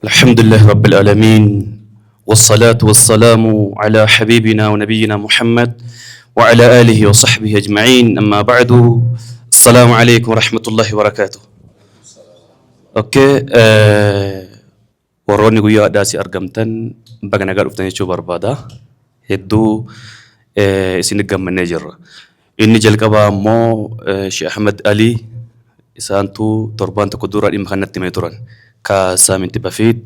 الحمد لله رب العالمين والصلاة والسلام على حبيبنا ونبينا محمد وعلى آله وصحبه أجمعين. أما بعد، السلام عليكم ورحمة الله وبركاته. أوكي، warroonni guyyaa addaasii argamtan baga nagaa dhuftanii jechuu barbaada. Hedduu isin gammannee jirra. Inni jalqabaa ammoo Sheikh Ahmed Ali isaantu torbaan tokko dura dhimma kanatti himee turan. كسامنتي بفيد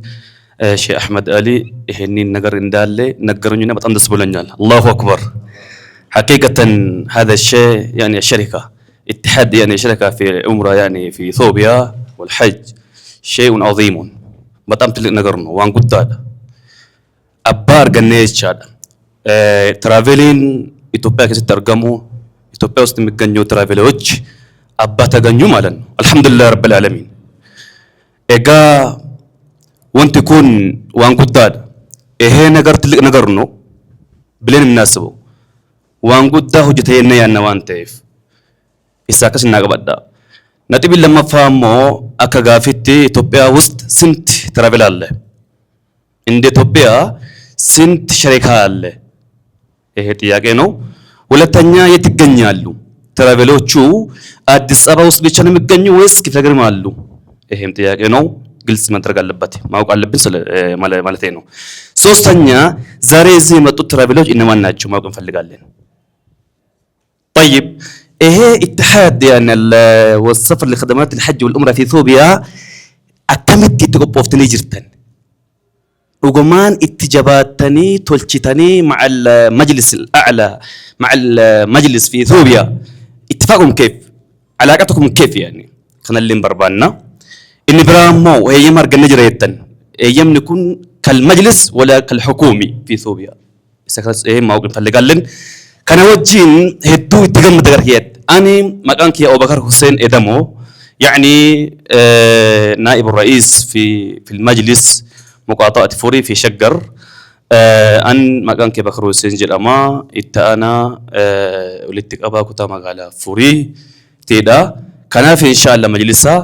شيخ أحمد علي هني نجر إندالة نجرني نبت أندس بولنجال. الله أكبر. حقيقة هذا الشيء يعني الشركة اتحاد يعني شركة في عمرة يعني في إثيوبيا والحج شيء عظيم. بتأمت نجرنا وان قد هذا أبار جنيش شاد ترافلين إثيوبيا كيس ترجموا إثيوبيا وستمجنيو ترافلوج أبا تجنيو مالن. الحمد لله رب العالمين. Egaa wanti kun waan guddaadha. Nagarnu bileen hinaasabu waan guddaa hojjetee yaanna waan ta'eef isa akkas naa qabadha. Naxibi lammaffaa immoo akka gaafitti Itoophiyaa ውስጥ ስንት ትራቨል አለ? እንደ ኢትዮጵያ ስንት ሸሪካ አለ? ይሄ ጥያቄ ነው። ሁለተኛ የት ይገኛሉ? ትራቨሎቹ አዲስ አበባ ውስጥ ብቻ ነው የሚገኙ ወይስ ክፍለ ሀገርም አሉ? ይሄም ጥያቄ ነው። ግልጽ መደረግ አለበት፣ ማወቅ አለብን ማለት ነው። ሶስተኛ ዛሬ እዚህ የመጡት ትራቨሎች እነማን ናቸው ማወቅ እንፈልጋለን። طيب ይሄ اتحاد يعني والسفر لخدمات الحج والعمرة في اثيوبيا አከሚት ተቆጶፍተኒ ጅርተን وقمان اتجاباتني تولشتني مع المجلس الأعلى مع المجلس في اثيوبيا اتفاقهم كيف؟ علاقتكم كيف يعني؟ خلينا اللي بربانا إني برامو هي مرق النجريتن يم نكون كالمجلس ولا كالحكومي في اثيوبيا. سكرس ما وقف اللي قال لن كان وجين هدو تجمع دقريات. أنا مكانك يا أبو بكر حسين إدمو يعني نائب الرئيس في المجلس مقاطعة فوري في شقر. أن مكانك يا بكر حسين جرما إتأنا ولتك أبا كتا مقالة فوري تيدا كان في إن شاء الله مجلسها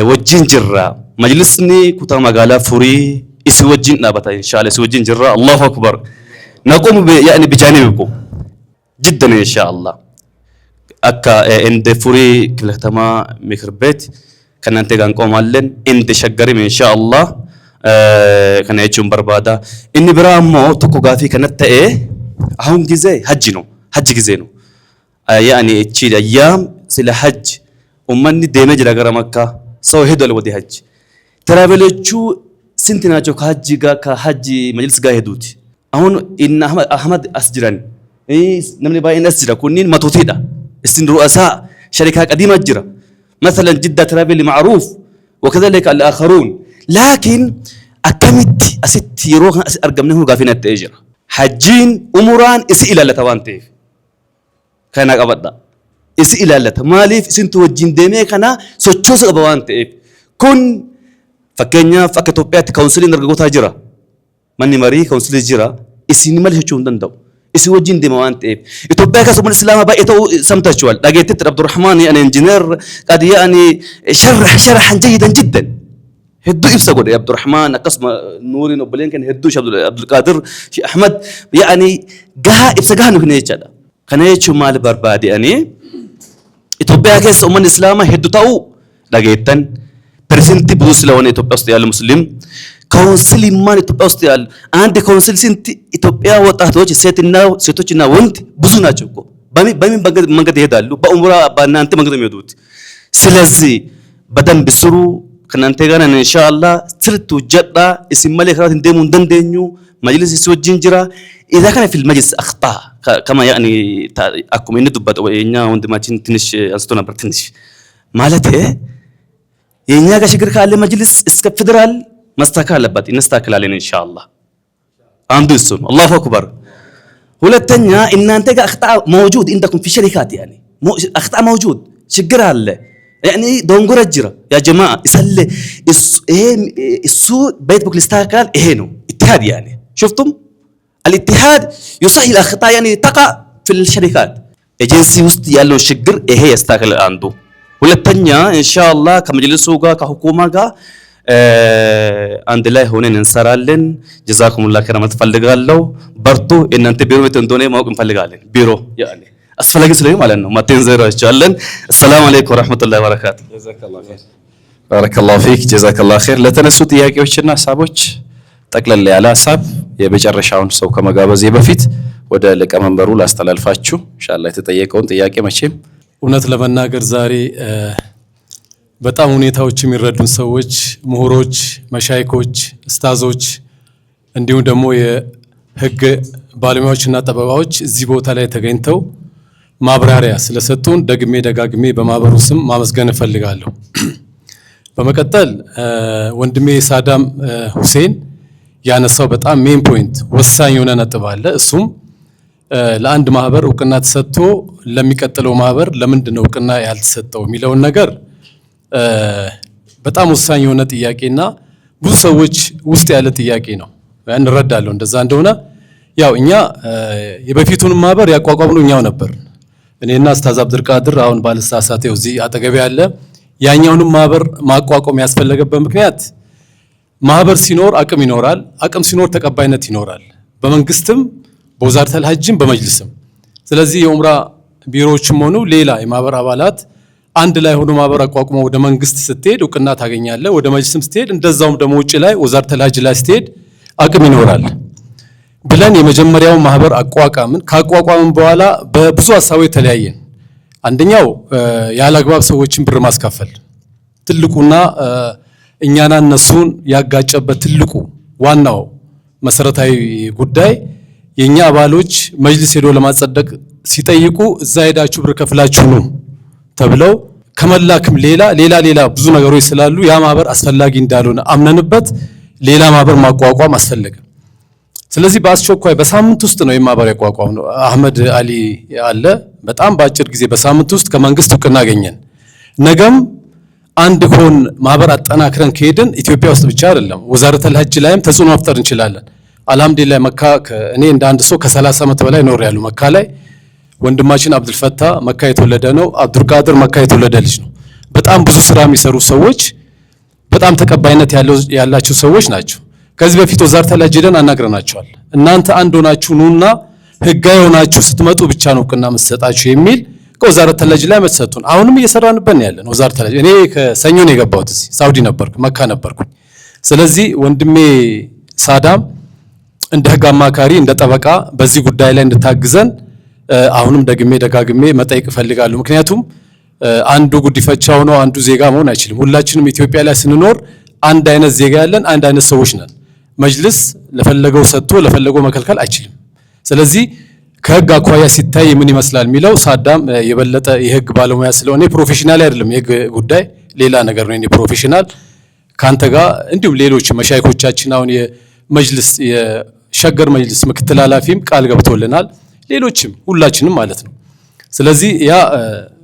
وجين جرا مجلسني كتا مقالة فوري إسي وجين نابتا إن شاء الله إسي وجين جرا. الله أكبر. نقوم يعني بجانبكم جدا إن شاء الله. أكا عند فوري كلهتما ميكربيت كان أنت كان قوم علن عند شجري إن شاء الله كان يجون بربادا إني برامو تكوغافي كانت هم جزء حج جزينو يعني تشيل أيام سلا حج ومني ديمج لغير مكة سو هدول ودي حج ترافلوچو سنتناچو كحج مجلس غاهدوت اهون ان احمد اسجران نمني باي اسجرا كونين ماتوتيدا استن رؤساء شركات قديمه جرا مثلا جدة ترافل معروف وكذلك الاخرون لكن اكمت اسيت يروح ارقمنه غافينات تاجر حجين اموران اسئله لتوانتيف كان قبدا إسي إلالة ماليف سنتو وجين ديمي كنا سوچوس أبوان تئب كن فكينيا فكتوبيات كونسلي نرغو تاجرا مني مري كونسلي جرا إسي نمال هچون دندو إسي وجين ديموان تئب إتوبيا كسب الإسلام بأيتو سمتشوال لقيتت عبد الرحمن يعني انجينير قد يعني شرحا جيدا جدا هدو إبسا قد عبد الرحمن قسم نوري نوبلين كان هدوش عبد القادر شي أحمد يعني قها إبسا قها نكني يجادا كان يجو مال بربادي أني إثيوبيا كيس أمم الإسلام هدو تاو لقيتن برسنتي بوس لون إثيوبيا استيال المسلم كونسل إيمان إثيوبيا استيال عند كونسل سنتي إثيوبيا وتحتوج ستوچنا وند بزونا جوكو بامي مانغد يدالو بأمورا بنانتي مانغد ميودوت سلازي بدن بسرو كنانتي غانا إن شاء الله سرتو جدا اسم مالك رات ديمون دندنيو مجلس يسوى جنجرا إذا كان في المجلس أخطاء كما يعني أكو من دبّت وإنيا وندما تنش أستونا برتنش مالته إنيا كشكر كالله مجلس إسك فدرال مستقال لبّت إنستقل علينا إن شاء الله أندوسون. الله أكبر. ولا التانية إن أنت أخطاء موجود عندكم في شركات يعني أخطاء موجود شكر الله يعني دونغور الجرا يا جماعة يسأل السوء بيت بوكلستاكال إهنو اتحاد يعني شفتم الاتحاد يصحح الأخطاء يعني تقع في الشركات ايجنسي وسط يالو شجر هي يستاهل عنده ولا التانية إن شاء الله كمجلس سوقا كحكومة አንድ ላይ ሆነን እንሰራለን። ጀዛኩሙላህ ኸይር ማለት ፈልጋለሁ። በርቱ። እናንተ ቢሮ ቤት እንደሆነ ማወቅ እንፈልጋለን። ቢሮ ያኔ አስፈላጊ ስለሆነ ማለት ነው። ማቴን ዘራቻለን። ሰላም አለይኩም ወራህመቱላሂ ወበረካቱ። ጀዛከላሁ ኸይር ባረከላሁ ፊክ ጀዛከላሁ ኸይር። ለተነሱ ጥያቄዎችና ሐሳቦች ጠቅለል ያለ ሐሳብ የመጨረሻውን ሰው ከመጋበዜ በፊት ወደ ሊቀመንበሩ ላስተላልፋችሁ ኢንሻአላህ። የተጠየቀውን ጥያቄ መቼም እውነት ለመናገር ዛሬ በጣም ሁኔታዎች የሚረዱን ሰዎች፣ ምሁሮች፣ መሻይኮች፣ ኡስታዞች እንዲሁም ደግሞ የህግ ባለሙያዎችና ጠበባዎች እዚህ ቦታ ላይ ተገኝተው ማብራሪያ ስለሰጡን ደግሜ ደጋግሜ በማህበሩ ስም ማመስገን እፈልጋለሁ። በመቀጠል ወንድሜ ሳዳም ሁሴን ያነሳው በጣም ሜን ፖይንት ወሳኝ የሆነ ነጥብ አለ። እሱም ለአንድ ማህበር እውቅና ተሰጥቶ ለሚቀጥለው ማህበር ለምንድን ነው እውቅና ያልተሰጠው የሚለውን ነገር በጣም ወሳኝ የሆነ ጥያቄና ብዙ ሰዎች ውስጥ ያለ ጥያቄ ነው። እንረዳለሁ እንደዛ እንደሆነ። ያው እኛ የበፊቱን ማህበር ያቋቋምነው እኛው ነበር። እኔና ኡስታዝ አብዱልቃድር አሁን ባለሳሳት እዚህ አጠገብ ያለ ያኛውንም ማህበር ማቋቋም ያስፈለገበት ምክንያት ማህበር ሲኖር አቅም ይኖራል፣ አቅም ሲኖር ተቀባይነት ይኖራል፣ በመንግስትም በወዛረተል ሐጅም በመጅልስም። ስለዚህ የኡምራ ቢሮዎችም ሆኑ ሌላ የማህበር አባላት አንድ ላይ ሆኖ ማህበር አቋቁመው ወደ መንግስት ስትሄድ እውቅና ታገኛለህ፣ ወደ መጅልስም ስትሄድ እንደዛውም ደግሞ ውጪ ላይ ወዛረተል ሐጅ ላይ ስትሄድ አቅም ይኖራል ብለን የመጀመሪያው ማህበር አቋቋምን። ካቋቋምን በኋላ በብዙ ሀሳቦች ተለያየን። አንደኛው ያለ አግባብ ሰዎችን ብር ማስከፈል ትልቁና እኛና እነሱን ያጋጨበት ትልቁ ዋናው መሰረታዊ ጉዳይ የኛ አባሎች መጅልስ ሄዶ ለማጸደቅ ሲጠይቁ እዛ ሄዳችሁ ብር ከፍላችሁ ነው ተብለው ከመላክም ሌላ ብዙ ነገሮች ስላሉ ያ ማህበር አስፈላጊ እንዳልሆነ አምነንበት ሌላ ማህበር ማቋቋም አስፈለገ። ስለዚህ በአስቸኳይ በሳምንት ውስጥ ነው የማህበር ያቋቋም ነው። አህመድ አሊ አለ በጣም በአጭር ጊዜ በሳምንት ውስጥ ከመንግስት እውቅና አገኘን። ነገም አንድ ኮን ማህበር አጠናክረን ከሄድን ኢትዮጵያ ውስጥ ብቻ አይደለም ወዛረተል ሐጅ ላይም ተጽዕኖ መፍጠር እንችላለን። አልሐምዱሊላህ መካ እኔ እንደ አንድ ሰው ከ30 ዓመት በላይ ኖር ያለው መካ ላይ ወንድማችን አብዱልፈታ መካ የተወለደ ነው። አብዱልቃድር መካ የተወለደ ልጅ ነው። በጣም ብዙ ስራ የሚሰሩ ሰዎች፣ በጣም ተቀባይነት ያላቸው ሰዎች ናቸው። ከዚህ በፊት ወዛረተል ሐጅ ሄደን አናግረናቸዋል። እናንተ አንድ ሆናችሁ ኑና ህጋዊ ሆናችሁ ስትመጡ ብቻ ነው እውቅና የምትሰጣችሁ የሚል ከወዛረተል ሐጅ ላይ መሰጡን። አሁንም እየሰራንበት ነው ያለን። ወዛረተል ሐጅ እኔ ከሰኞ ነው የገባሁት። እዚህ ሳውዲ ነበርኩ፣ መካ ነበርኩኝ። ስለዚህ ወንድሜ ሳዳም እንደ ህግ አማካሪ እንደ ጠበቃ በዚህ ጉዳይ ላይ እንድታግዘን አሁንም ደግሜ ደጋግሜ መጠየቅ እፈልጋለሁ። ምክንያቱም አንዱ ጉዲፈቻ ሆኖ አንዱ ዜጋ መሆን አይችልም። ሁላችንም ኢትዮጵያ ላይ ስንኖር አንድ አይነት ዜጋ ያለን አንድ አይነት ሰዎች ነን። መጅልስ ለፈለገው ሰጥቶ ለፈለገው መከልከል አይችልም። ስለዚህ ከህግ አኳያ ሲታይ ምን ይመስላል የሚለው ሳዳም የበለጠ የህግ ባለሙያ ስለሆነ ፕሮፌሽናል አይደለም የህግ ጉዳይ ሌላ ነገር ነው። እኔ ፕሮፌሽናል ካንተ ጋር እንዲሁም ሌሎች መሻይኮቻችን አሁን የመጅልስ የሸገር መጅልስ ምክትል ኃላፊም ቃል ገብቶልናል፣ ሌሎችም ሁላችንም ማለት ነው። ስለዚህ ያ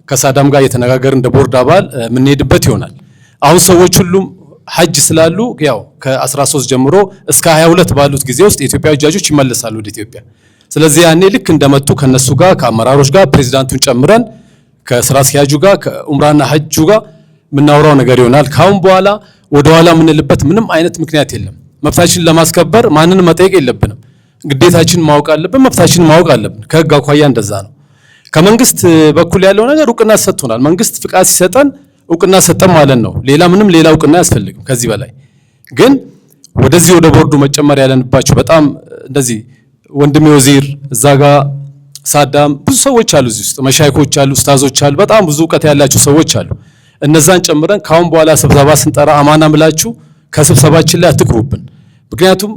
ከሳዳም ጋር የተነጋገርን እንደ ቦርድ አባል የምንሄድበት ይሆናል። አሁን ሰዎች ሁሉም ሐጅ ስላሉ ያው ከ13 ጀምሮ እስከ 22 ባሉት ጊዜ ውስጥ የኢትዮጵያ ሐጃጆች ይመለሳሉ ወደ ኢትዮጵያ። ስለዚህ ያኔ ልክ እንደመጡ ከነሱ ጋር ከአመራሮች ጋር ፕሬዚዳንቱን ጨምረን ከስራ አስኪያጁ ጋር ከኡምራና ሐጁ ጋር የምናወራው ነገር ይሆናል። ካሁን በኋላ ወደ ኋላ የምንልበት ምንም አይነት ምክንያት የለም። መብታችንን ለማስከበር ማንንም መጠየቅ የለብንም። ግዴታችንን ማወቅ አለብን፣ መብታችንን ማወቅ አለብን። ከህግ አኳያ እንደዛ ነው። ከመንግስት በኩል ያለው ነገር እውቅና ሰጥቶናል። መንግስት ፍቃድ ሲሰጠን እውቅና ሰጠን ማለት ነው። ሌላ እውቅና አያስፈልግም። ከዚህ በላይ ግን ወደዚህ ወደ ቦርዱ መጨመር ያለንባቸው በጣም እንደዚህ ወንድሜ ወዚር እዛ ጋር ሳዳም ብዙ ሰዎች አሉ፣ እዚህ ውስጥ መሻይኮች አሉ፣ ኡስታዞች አሉ፣ በጣም ብዙ እውቀት ያላቸው ሰዎች አሉ። እነዛን ጨምረን ካሁን በኋላ ስብሰባ ስንጠራ አማና ምላችሁ ከስብሰባችን ላይ አትቅሩብን። ምክንያቱም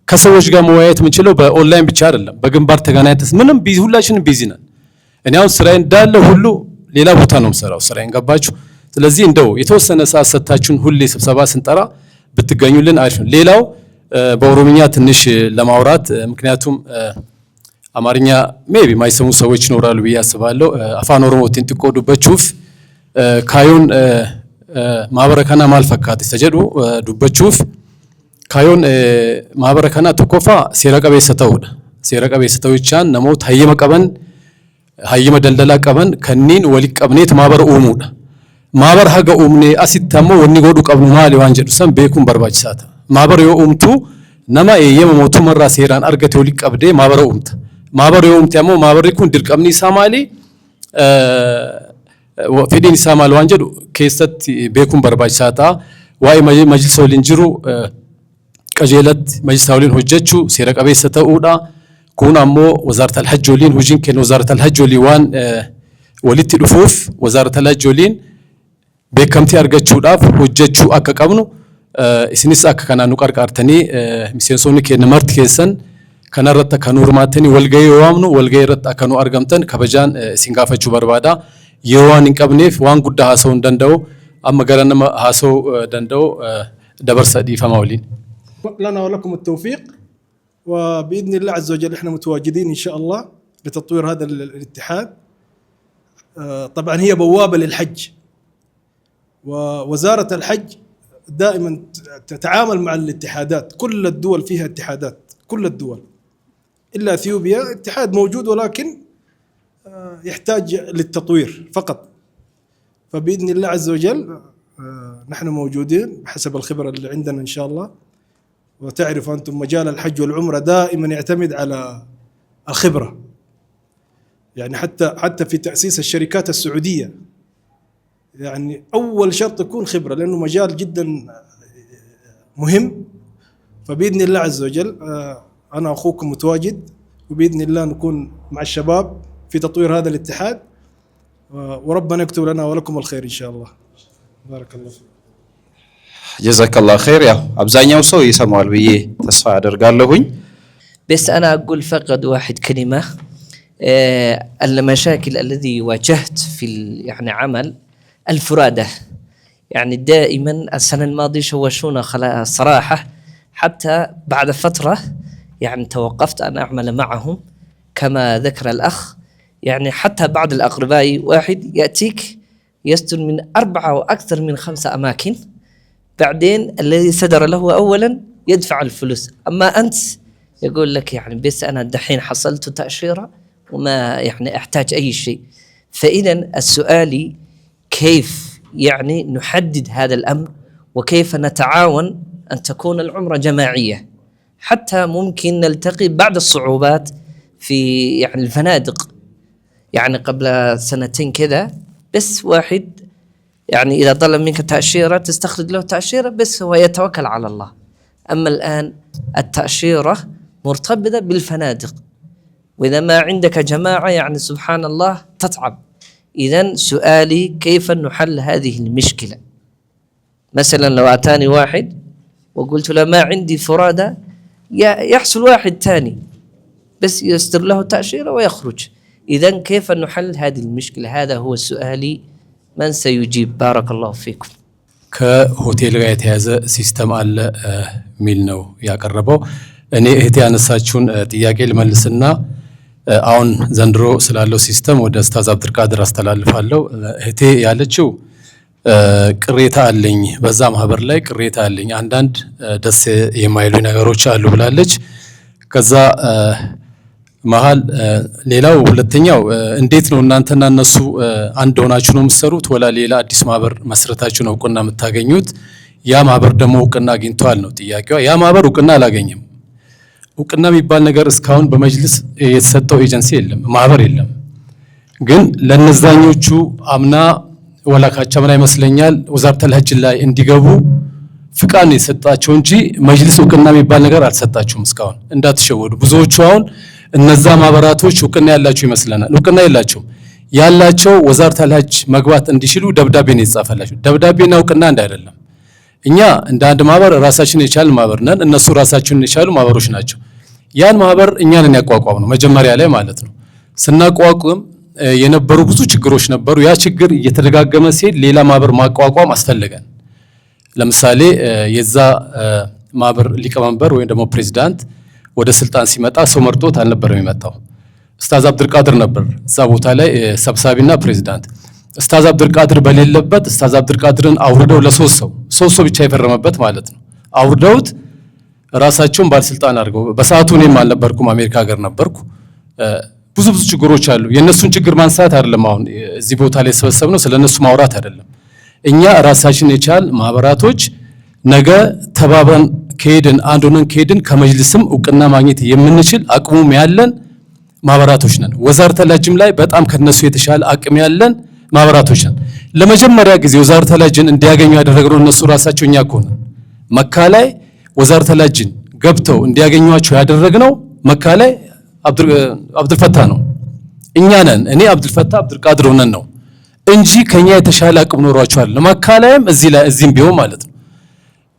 ከሰዎች ጋር መወያየት የምንችለው በኦንላይን ብቻ አይደለም፣ በግንባር ተገናኝተን ምንም ሁላችንም ቢዚ ነን። እኔ አሁን ስራዬን እንዳለ ሁሉ ሌላ ቦታ ነው የምሰራው፣ ስራዬን ገባችሁ። ስለዚህ እንደው የተወሰነ ሰዓት ሰጥታችሁን ሁሌ ስብሰባ ስንጠራ ብትገኙልን አሪፍ ነው። ሌላው በኦሮምኛ ትንሽ ለማውራት ምክንያቱም አማርኛ ሜቢ ማይሰሙ ሰዎች ይኖራሉ ብዬ አስባለሁ። አፋን ኦሮሞ ቲንጥቆ ዱበቹፍ ካዮን ማህበረከና ማልፈካት ተጀዱ ዱበቹፍ ካዮን ማህበረከና ተኮፋ ሴረቀቤ ሰተውዳ ሴረቀቤ ሰተውቻን ነሞት ሀየመ ቀበን ሀየመ ደልደላ ቀበን ከኒን ወሊ ቀብኔት ማህበር ኡሙዳ ማበር ሀገ ኡምኔ አሲተሞ ወኒጎዱ ቀብኑ ማሊ ዋንጀዱ ሰም ቤኩን በርባችሳታ ማበር ዮ ኡምቱ ነማ የመሞቱ መራ ሴራን አርገቴው ሊቀብዴ ማበር ኡምታ ማበር ዮ ኡምታ ያሞ ማበር ይኩን ድርቀምኒ ሳማሊ ፌዲን ሳማል ዋንጀዱ ከሰት ቤኩን በርባችሳታ ዋይ መጅልስ ወሊንጅሩ ቀጀለት መጅልስ ወሊን ሆጀቹ ሴራ ቀበሰተ ኡዳ ኩን አሞ ወዛርተ الحج ወሊን ሁጂን ከን ወዛርተ الحج ወሊዋን ወሊት ዱፉፍ ወዛርተ الحج ወሊን beekamti argachuudhaaf hojjechuu akka qabnu isinis akka kanaan nu qarqaartanii miseensonni keenya marti keessan kanarratti akka nu hirmaattanii walgahii yoo waamnu walgahii irratti akka nu argamtan kabajaan isin gaafachuu barbaada yoo waan hin qabneef waan guddaa haasa'uu hin danda'u amma gara nama haasa'uu danda'u dabarsa dhiifama waliin. لنا ولكم التوفيق وبإذن الله عز وجل احنا متواجدين إن شاء الله لتطوير هذا الاتحاد. طبعا هي بوابة للحج ووزارة الحج دائما تتعامل مع الاتحادات كل الدول فيها اتحادات كل الدول إلا أثيوبيا اتحاد موجود ولكن يحتاج للتطوير فقط فبإذن الله عز وجل نحن موجودين بحسب الخبرة اللي عندنا إن شاء الله وتعرف أنتم مجال الحج والعمرة دائما يعتمد على الخبرة يعني حتى في تأسيس الشركات السعودية يعني أول شرط يكون خبرة لأنه مجال جدا مهم فبإذن الله عز وجل أنا أخوكم متواجد وبإذن الله نكون مع الشباب في تطوير هذا الاتحاد وربنا يكتب لنا ولكم الخير إن شاء الله بارك الله فيك. جزاك الله خير. يا أبزانيا وصو يسمعوا بيه تسفى قال لهن بس أنا أقول فقط واحد كلمة المشاكل الذي واجهت في يعني عمل الفرادة يعني دائما السنة الماضية شوشونا صراحة حتى بعد فترة يعني توقفت أن أعمل معهم كما ذكر الأخ يعني حتى بعض الأقرباء واحد يأتيك يستر من 4 وأكثر من 5 أماكن بعدين الذي صدر له أولا يدفع الفلوس أما أنت يقول لك يعني بس أنا دحين حصلت تأشيرة وما يعني أحتاج أي شيء. فإذا السؤال كيف يعني نحدد هذا الأمر وكيف نتعاون أن تكون العمرة جماعية حتى ممكن نلتقي بعض الصعوبات في يعني الفنادق يعني قبل 2 كذا بس واحد يعني إذا طلب منك تأشيرة تستخرج له تأشيرة بس هو يتوكل على الله. أما الآن التأشيرة مرتبطة بالفنادق وإذا ما عندك جماعة يعني سبحان الله تتعب. إذن سؤالي كيف نحل هذه المشكلة؟ مثلا لو أتاني واحد وقلت له ما عندي فرادة يحصل واحد تاني بس يستر له تأشيرة ويخرج. إذن كيف نحل هذه المشكلة؟ هذا هو سؤالي من سيجيب؟ بارك الله فيكم. ከሆቴል ጋር የተያዘ ሲስተም አለ ሚል ነው ያቀረበው። እኔ እህቴ ያነሳችውን ጥያቄ ልመልስና አሁን ዘንድሮ ስላለው ሲስተም ወደ ኡስታዝ አብዱልቃድር አስተላልፋለሁ። እህቴ ያለችው ቅሬታ አለኝ በዛ ማህበር ላይ ቅሬታ አለኝ አንዳንድ ደስ የማይሉ ነገሮች አሉ ብላለች። ከዛ መሃል ሌላው ሁለተኛው እንዴት ነው እናንተና እነሱ አንድ ሆናችሁ ነው የምትሰሩት ወላ ሌላ አዲስ ማህበር መስረታችሁ ነው እውቅና የምታገኙት? ያ ማህበር ደግሞ እውቅና አግኝቷል ነው ጥያቄዋ። ያ ማህበር እውቅና አላገኘም። እውቅና የሚባል ነገር እስካሁን በመጅልስ የተሰጠው ኤጀንሲ የለም ማህበር የለም። ግን ለነዛኞቹ አምና ወላካቻምና ይመስለኛል ወዛርተል ሐጅ ላይ እንዲገቡ ፍቃድ ነው የሰጣቸው እንጂ መጅልስ እውቅና የሚባል ነገር አልሰጣቸውም እስካሁን እንዳትሸወዱ። ብዙዎቹ አሁን እነዛ ማህበራቶች እውቅና ያላቸው ይመስለናል። እውቅና የላቸውም። ያላቸው ወዛርተል ሐጅ መግባት እንዲችሉ ደብዳቤ ነው የተጻፈላቸው። ደብዳቤና እውቅና አንድ አይደለም። እኛ እንደ አንድ ማህበር ራሳችን የቻልን ማህበር ነን። እነሱ ራሳቸውን የቻሉ ማህበሮች ናቸው። ያን ማህበር እኛን ያቋቋም ነው መጀመሪያ ላይ ማለት ነው። ስናቋቁም የነበሩ ብዙ ችግሮች ነበሩ። ያ ችግር እየተደጋገመ ሲሄድ ሌላ ማህበር ማቋቋም አስፈልገን። ለምሳሌ የዛ ማህበር ሊቀመንበር ወይም ደግሞ ፕሬዝዳንት ወደ ስልጣን ሲመጣ ሰው መርጦት አልነበረም የመጣው። ኡስታዝ አብዱልቃድር ነበር እዛ ቦታ ላይ ሰብሳቢና ፕሬዝዳንት። ኡስታዝ አብዱልቃድር በሌለበት ኡስታዝ አብዱልቃድርን አውርደው ሶስት ሰው ብቻ የፈረመበት ማለት ነው አውርደውት ራሳቸውን ባለስልጣን አድርገው። በሰዓቱ እኔም አልነበርኩም አሜሪካ ሀገር ነበርኩ። ብዙ ችግሮች አሉ። የነሱን ችግር ማንሳት አይደለም አሁን እዚህ ቦታ ላይ ተሰበሰብነው ስለነሱ ማውራት አይደለም። እኛ ራሳችን የቻል ማህበራቶች ነገ ተባብረን ከሄድን አንድ ሆነን ከሄድን ከመጅልስም እውቅና ማግኘት የምንችል አቅሙም ያለን ማህበራቶች ነን። ወዛረተ ለጅም ላይ በጣም ከነሱ የተሻለ አቅም ያለን ማህበራቶች ነን። ለመጀመሪያ ጊዜ ወዛረተ ለጅን እንዲያገኙ ያደረግነው እነሱ ራሳቸው እኛ እኮ ነን። መካ ላይ ወዛረተ ለጅን ገብተው እንዲያገኟቸው ያደረግነው መካ ላይ አብዱልፈታህ ነው። እኛ ነን እኔ አብዱልፈታህ አብዱልቃድር ሆነን ነው እንጂ ከኛ የተሻለ አቅም ኖሯቸዋል። ለመካ ላይም እዚህም ቢሆን ማለት ነው።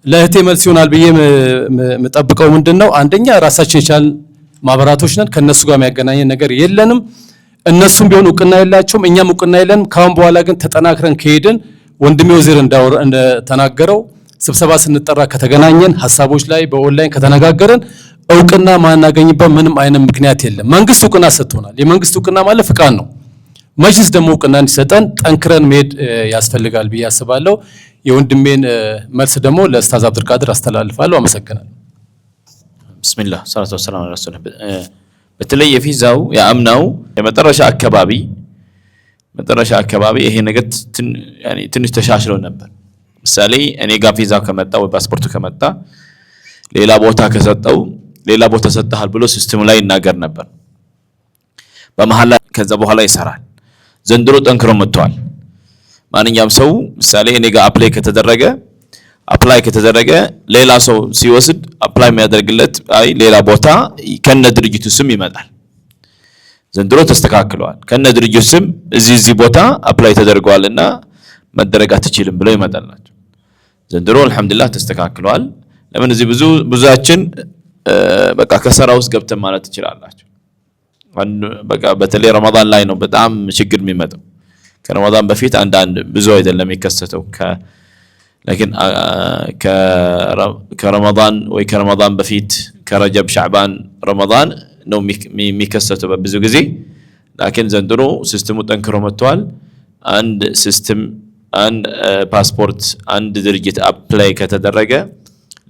ለእህቴ መልስ ይሆናል ብዬ የምጠብቀው ምንድነው፣ አንደኛ ራሳችን የቻልን ማህበራቶች ነን። ከነሱ ጋር የሚያገናኘን ነገር የለንም። እነሱም ቢሆን እውቅና የላቸውም፣ እኛም እውቅና የለንም። ካሁን በኋላ ግን ተጠናክረን ከሄድን ወንድሜ ወዚር እንደተናገረው ስብሰባ ስንጠራ ከተገናኘን ሀሳቦች ላይ በኦንላይን ከተነጋገርን እውቅና ማናገኝበት ምንም አይነት ምክንያት የለም። መንግስት እውቅና ሰጥቶናል። የመንግስት እውቅና ማለት ፍቃድ ነው። መጅልስ ደግሞ እውቅና እንዲሰጠን ጠንክረን መሄድ ያስፈልጋል ብዬ አስባለሁ። የወንድሜን መልስ ደግሞ ለኡስታዝ አብዱልቃድር አስተላልፋለሁ። አመሰግናለሁ። ቢስሚላህ ሰላቱ ወሰላሙ ዐላ ረሱሊላህ። በተለይ የፊዛው የአምናው የመጨረሻ አካባቢ ይሄ ነገር ትንሽ ተሻሽሎ ነበር። ምሳሌ እኔ ጋር ፊዛው ከመጣ ወይ ፓስፖርቱ ከመጣ ሌላ ቦታ ከሰጠው ሌላ ቦታ ሰጥሃል ብሎ ሲስተሙ ላይ ይናገር ነበር። በመሐላ ከዛ በኋላ ይሰራል። ዘንድሮ ጠንክሮ መጥቷል። ማንኛውም ሰው ምሳሌ እኔ ጋር አፕላይ ከተደረገ ሌላ ሰው ሲወስድ አፕላይ የሚያደርግለት ሌላ ቦታ ከነ ድርጅቱ ስም ይመጣል። ዘንድሮ ተስተካክለዋል። ከነ ድርጅቱ ስም እዚህ ቦታ አፕላይ ተደርጓልና መደረግ አትችልም ብለው ይመጣላቸው። ዘንድሮ አልহামዱሊላህ ተስተካክለዋል። ለምን እዚህ ብዙአችን በቃ ከሰራ ውስጥ ገብተን ማለት ትችላላችሁ። በቃ በተለይ ረመዳን ላይ ነው በጣም ችግር የሚመጣው። ከረመዳን በፊት አንዳንድ ብዙ አይደለም የሚከሰተው لكن ከረመዳን ወይ ከረመዳን በፊት ከረጀብ ሻዕባን ረመዳን ነው የሚከሰተው በብዙ ጊዜ። لكن ዘንድሮ ሲስተሙ ጠንክሮ መጥቷል። አንድ ሲስተም አንድ ፓስፖርት አንድ ድርጅት አፕላይ ከተደረገ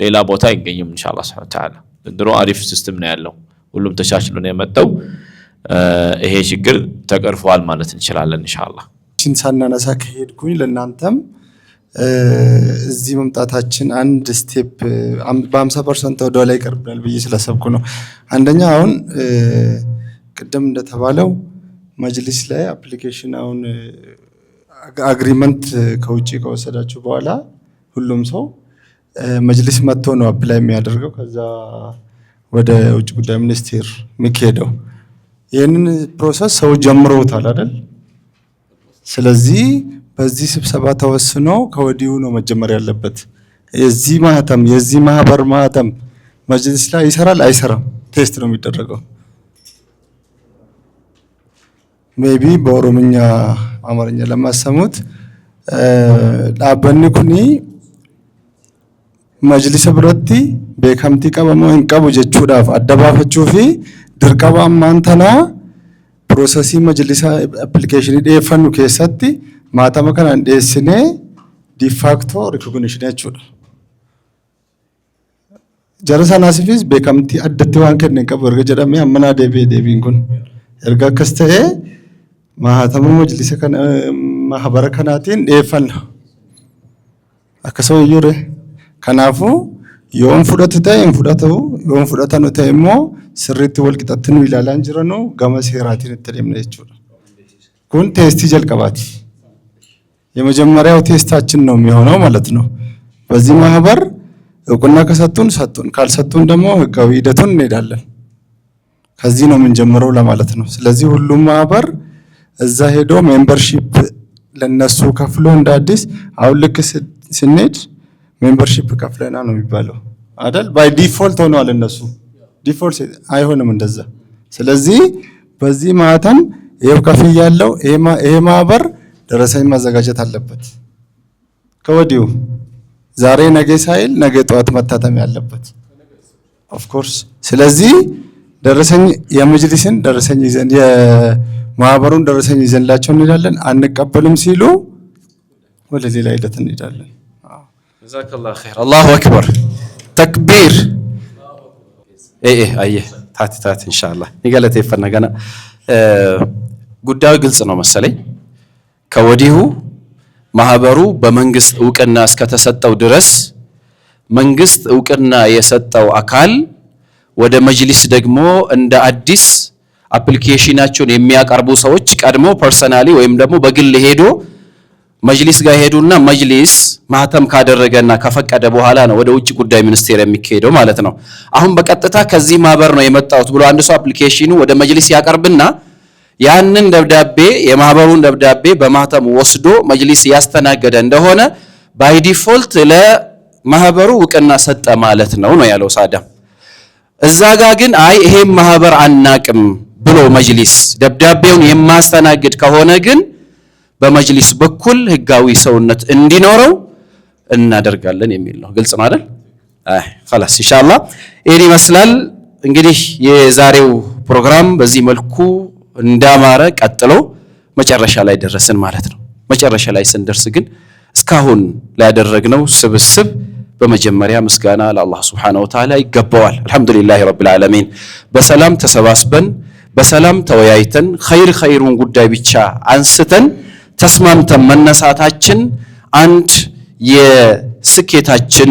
ሌላ ቦታ አይገኝም ኢንሻአላህ ሱብሃነሁ ወተዓላ። ዘንድሮ አሪፍ ሲስተም ነው ያለው። ሁሉም ተሻሽሎ ነው የመጣው። ይሄ ችግር ተቀርፏል ማለት እንችላለን ኢንሻአላህ። ሳናነሳ ከሄድኩኝ ለእናንተም እዚህ መምጣታችን አንድ ስቴፕ በ50% ወደ ላይ ይቀርብናል ብዬ ስለሰብኩ ነው። አንደኛ አሁን ቅድም እንደተባለው መጅሊስ ላይ አፕሊኬሽን አሁን አግሪመንት ከውጪ ከወሰዳችሁ በኋላ ሁሉም ሰው መጅሊስ መጥቶ ነው አፕላይ የሚያደርገው። ከዛ ወደ ውጭ ጉዳይ ሚኒስቴር የሚሄደው ይህንን ፕሮሰስ ሰው ጀምሮታል አይደል? ስለዚህ በዚህ ስብሰባ ተወስኖ ከወዲሁ ነው መጀመር ያለበት። የዚህ ማህተም የዚህ ማህበር ማህተም መጅሊስ ላይ ይሰራል አይሰራም ቴስት ነው የሚደረገው። ሜቢ በኦሮምኛ አማርኛ ለማሰሙት ዳበኒ ኩኒ መጅሊስ ብረቲ ቤከምቲ ቀበሞ እንቀቡ ጀቹዳፍ አደባፈቹፊ ድርቀባ ማንተና ፕሮሰሲ መጅሊስ አፕሊኬሽን ዲፈኑ ከሰቲ ማተመ ከና እንደስኔ ዲፋክቶ ሪኮግኒሽን ያቹዳ ጀረሳናሲፊስ ቤከምቲ አደቲ ዋን ከነ ቀቡ እርገ ጀዳሚ አመና ዴቢን ኩን እርጋ ከስተኤ ማህተሙ መጅሊስ ከና ማህበረ ከናቲን ዲፈን አከሰው ይዩሬ ከናፉ yoon fudhatu ta'e hin fudhatu yoon fudhatanu ta'e immoo sirriitti wal qixattinu ilaalaan jiranu gama seeraatiin itti deemna jechuudha. kun ቴስቲ ጀልቀባቲ የመጀመሪያው ቴስታችን ነው የሚሆነው ማለት ነው። በዚህ ማህበር እውቅና ከሰጡን ሰጡን፣ ካልሰጡን ደግሞ ህጋዊ ሂደቱን እንሄዳለን። ከዚህ ነው የምንጀምረው ለማለት ነው። ስለዚህ ሁሉም ማህበር እዛ ሄዶ ሜምበርሺፕ ለነሱ ከፍሎ እንደ አዲስ አሁን ልክ ስንሄድ ሜምበርሺፕ ከፍለና ነው የሚባለው አይደል? ባይ ዲፎልት ሆነዋል እነሱ። ዲፎልት አይሆንም እንደዛ። ስለዚህ በዚህ ማህተም ይሄው ከፍል ያለው ይሄ ማህበር ደረሰኝ ማዘጋጀት አለበት ከወዲሁ ዛሬ ነገ ሳይል ነገ ጠዋት መታተም ያለበት ኦፍ ኮርስ። ስለዚህ ደረሰኝ የመጅሊስን ደረሰኝ ይዘን የማህበሩን ደረሰኝ ይዘንላቸው እንሄዳለን። አንቀበልም ሲሉ ወደ ሌላ ሂደት እንሄዳለን። ጀዛከላሁ ኸይር። አላሁ አክበር ተክቢር። አየህ ታቲ ኢንሻአላህ ይገለተ ይፈነገና ጉዳዩ ግልጽ ነው መሰለኝ። ከወዲሁ ማህበሩ በመንግስት እውቅና እስከተሰጠው ድረስ መንግስት እውቅና የሰጠው አካል ወደ መጅሊስ ደግሞ እንደ አዲስ አፕሊኬሽናቸውን የሚያቀርቡ ሰዎች ቀድሞ ፐርሰናሊ ወይም ደግሞ በግል ሄዶ መጅሊስ ጋር ሄዱና መጅሊስ ማህተም ካደረገና ከፈቀደ በኋላ ነው ወደ ውጭ ጉዳይ ሚኒስቴር የሚካሄደው ማለት ነው። አሁን በቀጥታ ከዚህ ማህበር ነው የመጣሁት ብሎ አንድ ሰው አፕሊኬሽኑ ወደ መጅሊስ ያቀርብና ያንን ደብዳቤ የማህበሩን ደብዳቤ በማህተሙ ወስዶ መጅሊስ ያስተናገደ እንደሆነ ባይ ዲፎልት ለማህበሩ እውቅና ሰጠ ማለት ነው ያለው ሳዳም። እዛ ጋር ግን አይ ይሄም ማህበር አናቅም ብሎ መጅሊስ ደብዳቤውን የማስተናግድ ከሆነ ግን በመጅሊስ በኩል ህጋዊ ሰውነት እንዲኖረው እናደርጋለን የሚል ነው። ግልጽ ነው አይደል? خلاص ኢንሻአላህ ይሄን ይመስላል። እንግዲህ የዛሬው ፕሮግራም በዚህ መልኩ እንዳማረ ቀጥሎ መጨረሻ ላይ ደረስን ማለት ነው። መጨረሻ ላይ ስንደርስ ግን እስካሁን ላደረግነው ስብስብ በመጀመሪያ ምስጋና ለአላህ Subhanahu Wa Ta'ala ይገባዋል። አልহামዱሊላሂ ረቢል ዓለሚን በሰላም ተሰባስበን በሰላም ተወያይተን ኸይሩን ጉዳይ ብቻ አንስተን ተስማምተን መነሳታችን አንድ የስኬታችን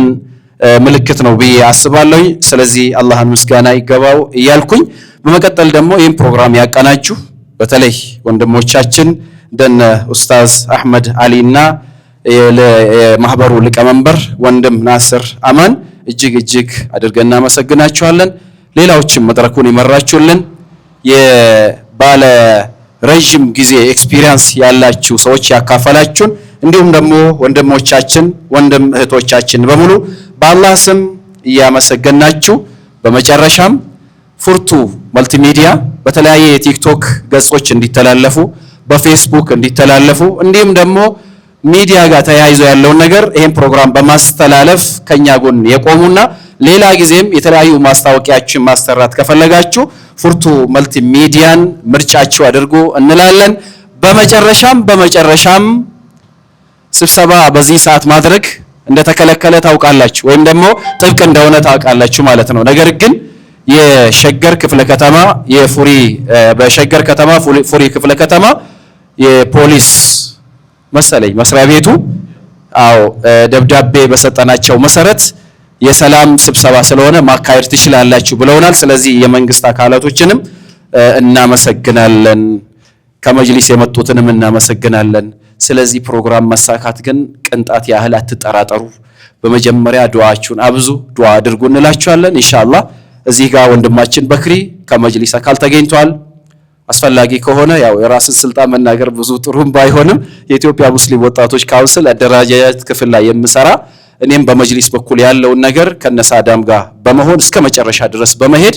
ምልክት ነው ብዬ አስባለሁ። ስለዚህ አላህን ምስጋና ይገባው እያልኩኝ በመቀጠል ደግሞ ይህን ፕሮግራም ያቀናችሁ በተለይ ወንድሞቻችን እንደነ ኡስታዝ አህመድ አሊና የማህበሩ ሊቀመንበር ወንድም ናስር አማን እጅግ አድርገን እናመሰግናችኋለን። ሌላዎችም መድረኩን ይመራችሁልን የባለ ረጅም ጊዜ ኤክስፒሪየንስ ያላችሁ ሰዎች ያካፈላችሁን እንዲሁም ደግሞ ወንድሞቻችን ወንድም እህቶቻችን በሙሉ በአላህ ስም እያመሰገናችሁ በመጨረሻም ፉርቱ መልቲሚዲያ በተለያየ የቲክቶክ ገጾች እንዲተላለፉ በፌስቡክ እንዲተላለፉ እንዲሁም ደግሞ ሚዲያ ጋር ተያይዞ ያለውን ነገር ይሄን ፕሮግራም በማስተላለፍ ከኛ ጎን የቆሙና ሌላ ጊዜም የተለያዩ ማስታወቂያዎችን ማስተራት ከፈለጋችሁ ፉርቱ መልቲሚዲያን ምርጫችሁ አድርጉ እንላለን። በመጨረሻም ስብሰባ በዚህ ሰዓት ማድረግ እንደተከለከለ ታውቃላችሁ ወይም ደግሞ ጥብቅ እንደሆነ ታውቃላችሁ ማለት ነው። ነገር ግን የሸገር ክፍለ ከተማ በሸገር ከተማ ፉሪ ክፍለ ከተማ የፖሊስ መሰለኝ መስሪያ ቤቱ ደብዳቤ በሰጠናቸው መሰረት የሰላም ስብሰባ ስለሆነ ማካሄድ ትችላላችሁ ብለውናል። ስለዚህ የመንግስት አካላቶችንም እናመሰግናለን፣ ከመጅሊስ የመጡትንም እናመሰግናለን። ስለዚህ ፕሮግራም መሳካት ግን ቅንጣት ያህል አትጠራጠሩ። በመጀመሪያ ዱዓችሁን አብዙ፣ ዱዓ አድርጉ እንላችኋለን። ኢንሻአላህ እዚህ ጋር ወንድማችን በክሪ ከመጅሊስ አካል ተገኝቷል። አስፈላጊ ከሆነ ያው የራስን ስልጣን መናገር ብዙ ጥሩም ባይሆንም የኢትዮጵያ ሙስሊም ወጣቶች ካውንስል አደረጃጀት ክፍል ላይ የምሰራ እኔም በመጅሊስ በኩል ያለውን ነገር ከነሳዳም ጋር በመሆን እስከ መጨረሻ ድረስ በመሄድ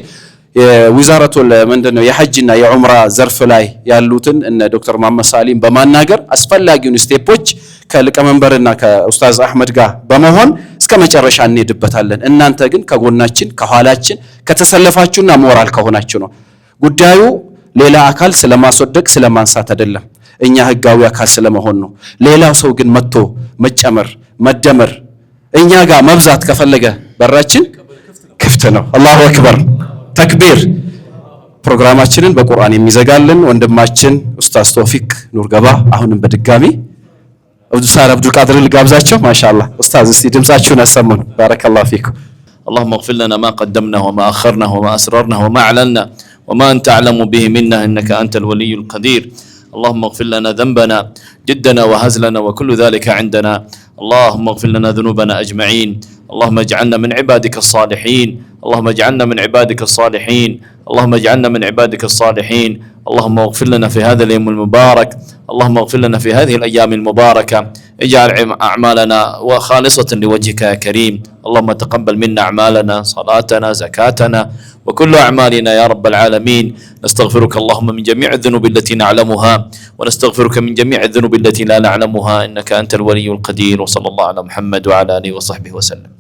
የዊዛረቱል ምንድነው የሐጅና የዑምራ ዘርፍ ላይ ያሉትን እነ ዶክተር መሐመድ ሳሊም በማናገር አስፈላጊውን ስቴፖች ከሊቀመንበርና ከኡስታዝ አህመድ ጋር በመሆን እስከ መጨረሻ እንሄድበታለን። እናንተ ግን ከጎናችን ከኋላችን ከተሰለፋችሁና ሞራል ከሆናችሁ ነው። ጉዳዩ ሌላ አካል ስለማስወደቅ ስለማንሳት አይደለም፣ እኛ ህጋዊ አካል ስለመሆን ነው። ሌላው ሰው ግን መጥቶ መጨመር መደመር እኛ ጋር መብዛት ከፈለገ በራችን ክፍት ነው። አላሁ አክበር ተክቢር። ፕሮግራማችንን በቁርአን የሚዘጋልን ወንድማችን ኡስታዝ ተውፊቅ ኑር ገባ አሁንም በድጋሚ አብዱል ቃድር ልጋብዛቸው። ማሻአላህ ኡስታዝ እስቲ ድምጻችሁን አሰሙን። ባረከላሁ ፊኩም። اللهم اغفر لنا ما قدمنا وما أخرنا وما أسررنا وما أعلنا وما أنت أعلم به منا إنك أنت الولي القدير. اللهم اغفر لنا ذنبنا جدنا وهزلنا وكل ذلك عندنا. اللهم اغفر لنا ذنوبنا أجمعين. اللهم اجعلنا من عبادك الصالحين. اللهم اجعلنا من عبادك الصالحين. اللهم اجعلنا من عبادك الصالحين. اللهم اغفر لنا في هذا اليوم المبارك. اللهم اغفر لنا في هذه الأيام المباركة. اجعل أعمالنا خالصة لوجهك يا كريم. اللهم تقبل منا أعمالنا صلاتنا زكاتنا وكل أعمالنا يا رب العالمين. نستغفرك اللهم من جميع الذنوب التي نعلمها ونستغفرك من جميع الذنوب التي لا نعلمها إنك أنت الولي القدير. وصلى الله على محمد وعلى آله وصحبه وسلم.